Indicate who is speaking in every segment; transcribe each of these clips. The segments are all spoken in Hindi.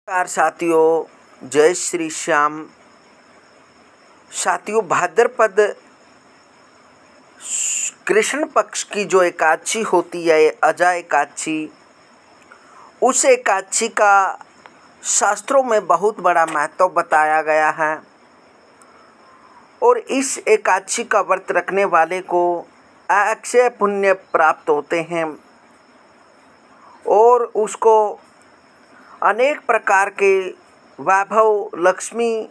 Speaker 1: नमस्कार साथियों, जय श्री श्याम। साथियों, भाद्रपद कृष्ण पक्ष की जो एकादशी होती है, अजा एकादशी, उस एकादशी का शास्त्रों में बहुत बड़ा महत्व बताया गया है और इस एकादशी का व्रत रखने वाले को अक्षय पुण्य प्राप्त होते हैं और उसको अनेक प्रकार के वैभव, लक्ष्मी,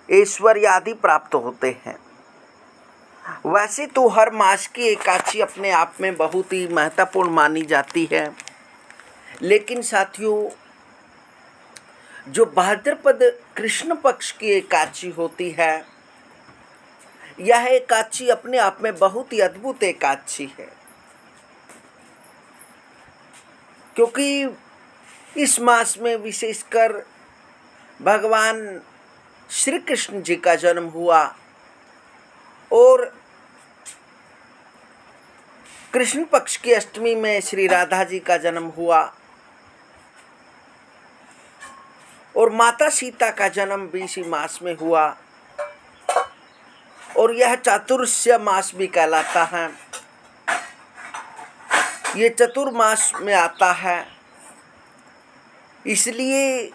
Speaker 1: ऐश्वर्य आदि प्राप्त होते हैं। वैसे तो हर मास की एकादशी अपने आप में बहुत ही महत्वपूर्ण मानी जाती है, लेकिन साथियों, जो भाद्रपद कृष्ण पक्ष की एकादशी होती है, यह एकादशी अपने आप में बहुत ही अद्भुत एकादशी है, क्योंकि इस मास में विशेषकर भगवान श्री कृष्ण जी का जन्म हुआ और कृष्ण पक्ष की अष्टमी में श्री राधा जी का जन्म हुआ और माता सीता का जन्म भी इसी मास में हुआ और यह चातुर्स्य मास भी कहलाता है। ये चतुर्मास में आता है, इसलिए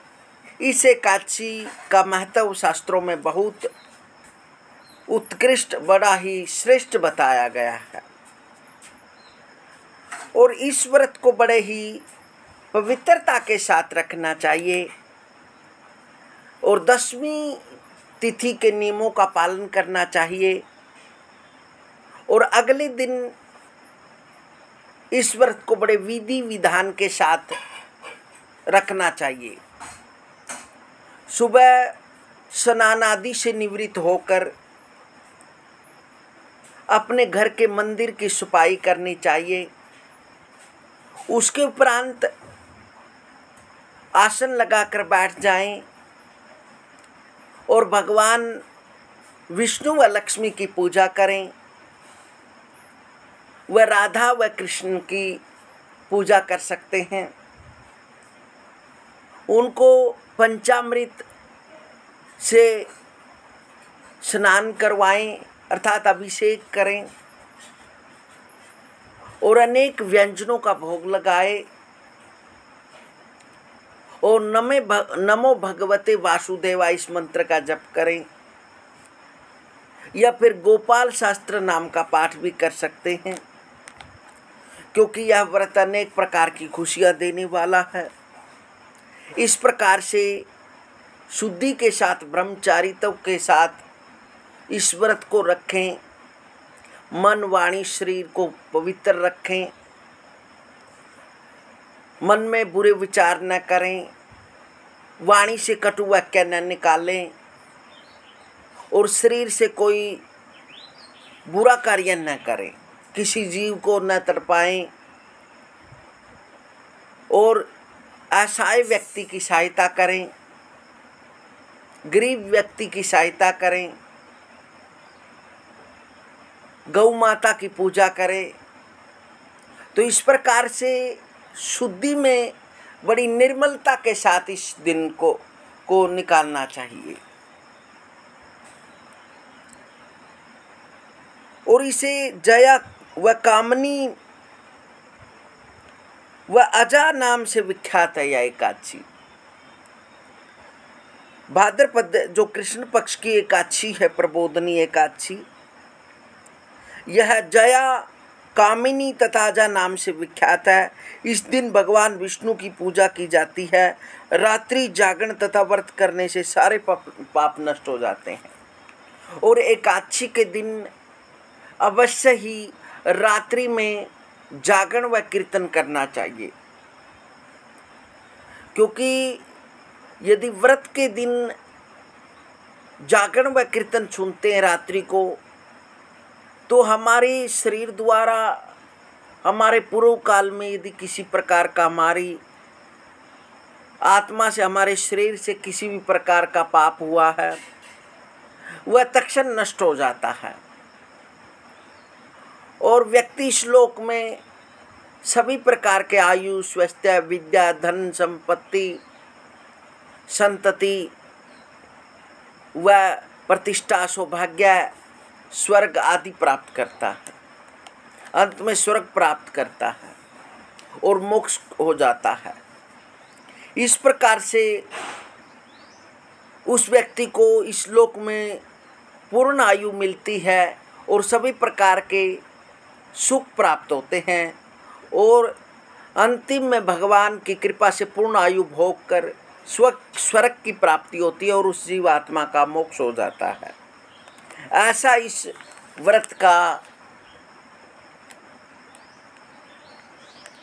Speaker 1: इस एकादशी का महत्व शास्त्रों में बहुत उत्कृष्ट, बड़ा ही श्रेष्ठ बताया गया है और इस व्रत को बड़े ही पवित्रता के साथ रखना चाहिए और 10वीं तिथि के नियमों का पालन करना चाहिए और अगले दिन इस व्रत को बड़े विधि विधान के साथ रखना चाहिए। सुबह स्नान आदि से निवृत्त होकर अपने घर के मंदिर की सफाई करनी चाहिए। उसके उपरांत आसन लगाकर बैठ जाएं और भगवान विष्णु व लक्ष्मी की पूजा करें, व राधा व कृष्ण की पूजा कर सकते हैं। उनको पंचामृत से स्नान करवाएं, अर्थात अभिषेक करें और अनेक व्यंजनों का भोग लगाए और नमो भगवते वासुदेवाय इस मंत्र का जप करें या फिर गोपाल शास्त्र नाम का पाठ भी कर सकते हैं, क्योंकि यह व्रत अनेक प्रकार की खुशियां देने वाला है। इस प्रकार से शुद्धि के साथ, ब्रह्मचारित्व के साथ इस व्रत को रखें। मन, वाणी, शरीर को पवित्र रखें। मन में बुरे विचार न करें, वाणी से कटु वाक्य न निकालें और शरीर से कोई बुरा कार्य न करें, किसी जीव को न तड़पाएं और असहाय व्यक्ति की सहायता करें, गरीब व्यक्ति की सहायता करें, गौ माता की पूजा करें। तो इस प्रकार से शुद्धि में बड़ी निर्मलता के साथ इस दिन को निकालना चाहिए और इसे जया व कामनी व अजा नाम से विख्यात है। यह एकादशी भाद्रपद जो कृष्ण पक्ष की एकादशी है, प्रबोधनी एकादशी, यह जया, कामिनी तथा अजा नाम से विख्यात है। इस दिन भगवान विष्णु की पूजा की जाती है। रात्रि जागरण तथा व्रत करने से सारे पाप नष्ट हो जाते हैं और एकादशी के दिन अवश्य ही रात्रि में जागरण व कीर्तन करना चाहिए, क्योंकि यदि व्रत के दिन जागरण व कीर्तन सुनते हैं रात्रि को, तो हमारे शरीर द्वारा, हमारे पूर्व काल में यदि किसी प्रकार का हमारी आत्मा से, हमारे शरीर से किसी भी प्रकार का पाप हुआ है, वह तत्क्षण नष्ट हो जाता है और व्यक्ति श्लोक में सभी प्रकार के आयु, स्वास्थ्य, विद्या, धन, संपत्ति, संतति व प्रतिष्ठा, सौभाग्य, स्वर्ग आदि प्राप्त करता है। अंत में स्वर्ग प्राप्त करता है और मोक्ष हो जाता है। इस प्रकार से उस व्यक्ति को इस लोक में पूर्ण आयु मिलती है और सभी प्रकार के सुख प्राप्त होते हैं और अंतिम में भगवान की कृपा से पूर्ण आयु भोग कर स्वर्ग की प्राप्ति होती है और उस जीवात्मा का मोक्ष हो जाता है। ऐसा इस व्रत का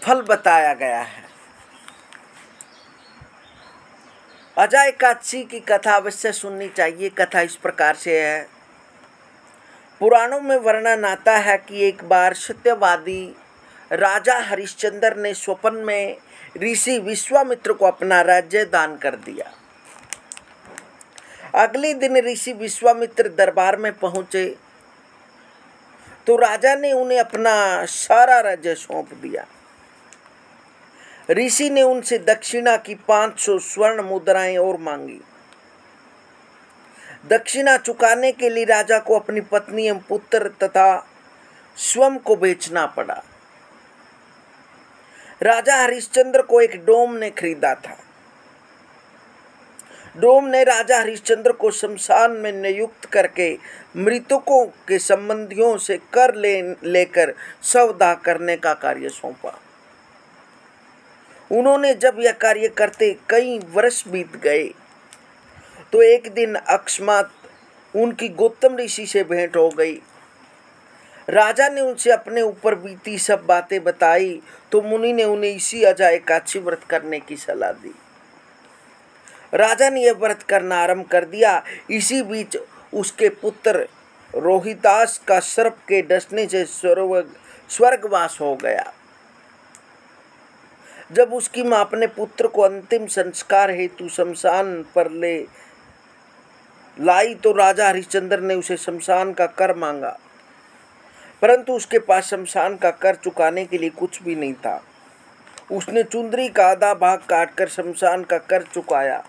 Speaker 1: फल बताया गया है। अजय एकादशी की कथा अवश्य सुननी चाहिए। कथा इस प्रकार से है। पुराणों में वर्णन आता है कि एक बार सत्यवादी राजा हरिश्चंद्र ने स्वप्न में ऋषि विश्वामित्र को अपना राज्य दान कर दिया। अगले दिन ऋषि विश्वामित्र दरबार में पहुंचे तो राजा ने उन्हें अपना सारा राज्य सौंप दिया। ऋषि ने उनसे दक्षिणा की 500 स्वर्ण मुद्राएं और मांगी। दक्षिणा चुकाने के लिए राजा को अपनी पत्नी एवं पुत्र तथा स्वयं को बेचना पड़ा। राजा हरिश्चंद्र को एक डोम ने खरीदा था। डोम ने राजा हरिश्चंद्र को शमशान में नियुक्त करके मृतकों के संबंधियों से कर लेकर शवदाह करने का कार्य सौंपा। उन्होंने जब यह कार्य करते कई वर्ष बीत गए तो एक दिन अकस्मात उनकी गौतम ऋषि से भेंट हो गई। राजा ने उनसे अपने ऊपर बीती सब बातें बताई तो मुनि ने उन्हें इसी अजय एकादशी व्रत करने की सलाह दी। राजा ने यह व्रत करना आरंभ कर दिया। इसी बीच उसके पुत्र रोहिदास का सर्प के डसने से स्वर्गवास हो गया। जब उसकी मां अपने पुत्र को अंतिम संस्कार हेतु शमशान पर ले लाई तो राजा हरिश्चंद्र ने उसे शमशान का कर मांगा, परंतु उसके पास शमशान का कर चुकाने के लिए कुछ भी नहीं था। उसने चुंदरी का आधा भाग काटकर शमशान का कर चुकाया।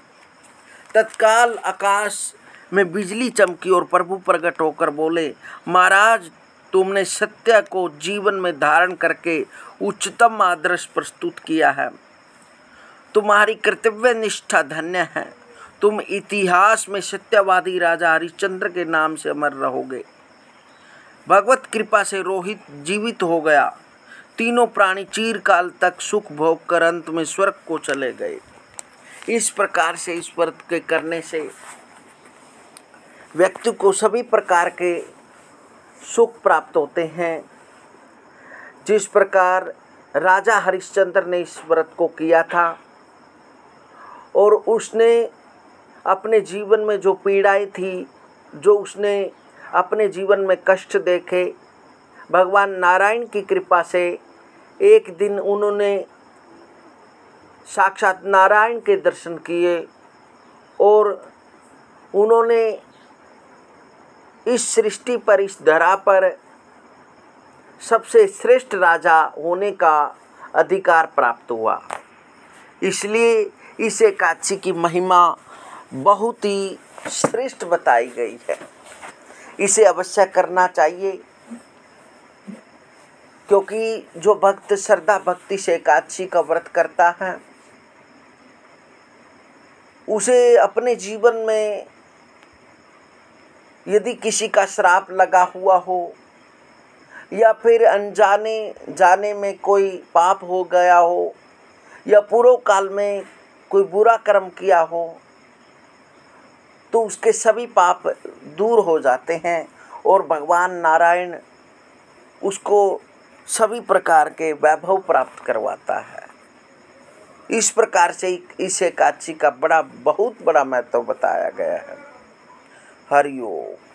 Speaker 1: तत्काल आकाश में बिजली चमकी और प्रभु प्रकट होकर बोले, महाराज, तुमने सत्य को जीवन में धारण करके उच्चतम आदर्श प्रस्तुत किया है। तुम्हारी कर्तव्य निष्ठा धन्य है। तुम इतिहास में सत्यवादी राजा हरिश्चंद्र के नाम से अमर रहोगे। भगवत कृपा से रोहित जीवित हो गया। तीनों प्राणी चिरकाल तक सुख भोग कर अंत में स्वर्ग को चले गए। इस प्रकार से इस व्रत के करने से व्यक्ति को सभी प्रकार के सुख प्राप्त होते हैं। जिस प्रकार राजा हरिश्चंद्र ने इस व्रत को किया था और उसने अपने जीवन में जो पीड़ाएं थी, जो उसने अपने जीवन में कष्ट देखे, भगवान नारायण की कृपा से एक दिन उन्होंने साक्षात नारायण के दर्शन किए और उन्होंने इस सृष्टि पर, इस धरा पर सबसे श्रेष्ठ राजा होने का अधिकार प्राप्त हुआ। इसलिए इस एकादशी की महिमा बहुत ही श्रेष्ठ बताई गई है। इसे अवश्य करना चाहिए, क्योंकि जो भक्त श्रद्धा भक्ति से एकादशी का व्रत करता है उसे अपने जीवन में यदि किसी का श्राप लगा हुआ हो या फिर अनजाने जाने में कोई पाप हो गया हो या पूर्व काल में कोई बुरा कर्म किया हो तो उसके सभी पाप दूर हो जाते हैं और भगवान नारायण उसको सभी प्रकार के वैभव प्राप्त करवाता है। इस प्रकार से इस एकादशी का बहुत बड़ा महत्व बताया गया है। हरि ओम।